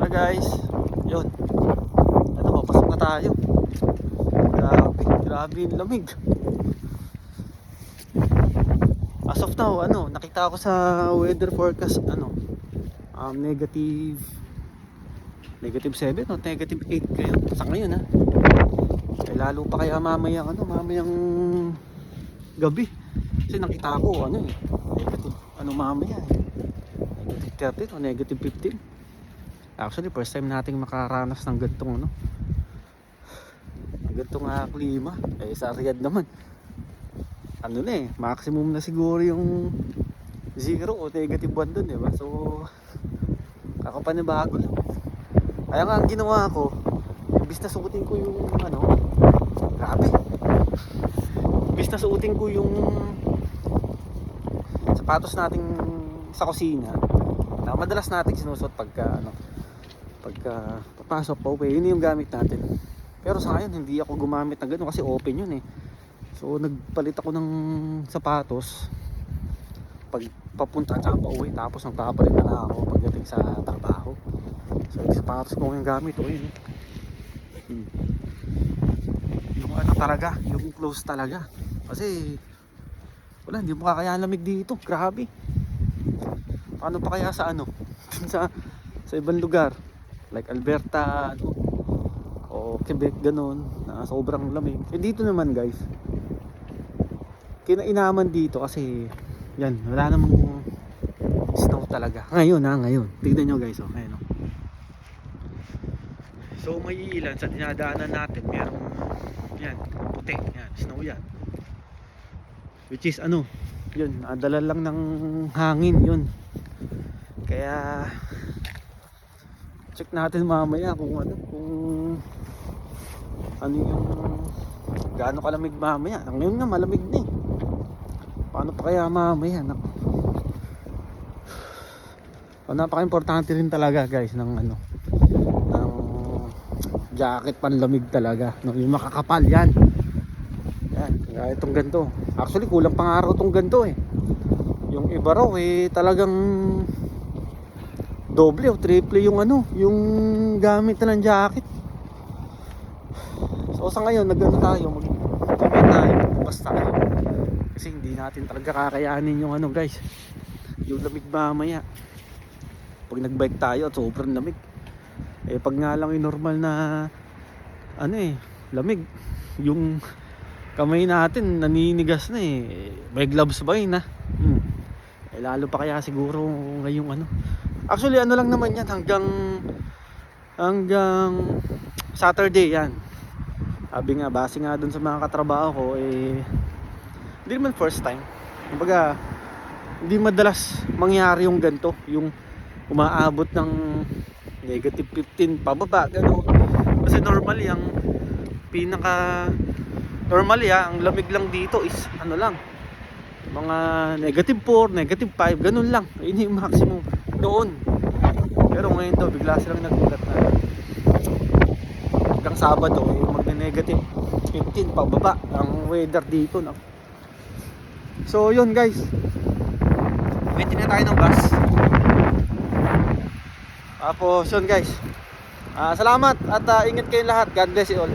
tara guys. Yun. Ano, papasok na tayo. Grabe yung lamig. As of now, nakita ko sa weather forecast, negative 7 o negative 8 kayo. Sa ngayon ha. Eh, lalo pa kaya mamayang gabi. Kasi nakita ko, negative, mamaya negative 13 o negative 15. Actually, first time nating makaranas ng gantong klima. Eh, sa Riyadh naman, maximum na siguro yung 0 o negative 1 dun, diba? So, kakapanibago lang. Kaya nga, ang ginawa ko, imbis na suotin ko yung, grabe. Imbis na suotin ko yung sapatos nating sa kusina, na madalas natin sinusuot pagka papasok pa uwi, yun yung gamit natin. Pero sa ngayon hindi ako gumamit ng gano'n kasi open yun eh. So nagpalit ako ng sapatos pag papunta at saka pa uwi, tapos nagpapalit na ako pagdating sa trabaho. So yung sapatos ko yung gamit yun. Yung talaga, yung close talaga. Kasi wala, hindi mo kakayaan lamig dito, grabe. Paano pa kaya sa sa ibang lugar like Alberta o Quebec, ganun, na sobrang lamig. Eh dito naman guys, kinainaman dito kasi yan, wala namang snow talaga ngayon. Tignan nyo guys, ngayon so may ilan sa dinadaanan natin, merong yan, puti, yan, snow yan, which is yun, dala lang ng hangin yun. Kaya check natin mamaya kung yung gaano kalamig mamaya. Ngayon nga malamig na eh. Paano pa kaya mamaya? Napaka-importante rin talaga guys ng jacket panlamig talaga, yung makakapal yan. Yan, kaya itong ganito. Actually kulang pang araw itong ganito eh. Yung iba raw talagang doble o triple yung gamit na ng jacket. So sa ngayon mag-comment tayo, basta kasi hindi natin talaga kakayanin yung guys, yung lamig mamaya pag nagbike tayo at sobrang lamig. Eh pag nga lang yung normal na lamig, yung kamay natin naninigas na eh, may gloves ba yun eh, lalo pa kaya siguro ngayong actually lang naman yan, hanggang Saturday yan. Sabi nga, base nga dun sa mga katrabaho ko hindi naman first time, kumbaga hindi madalas mangyari yung ganito, yung umaabot ng negative 15 pababa, gano'n. Kasi normally ang ang lamig lang dito is lang, mga negative 4, negative 5, ganun lang. Yun yung maximum noon. Pero ngayon daw bigla silang nagulat na hanggang Sabado mag-negative 15 pababa ang weather dito So yun guys, waiting na tayo ng bus. Tapos yun guys, salamat at ingat kayong lahat. God bless you all.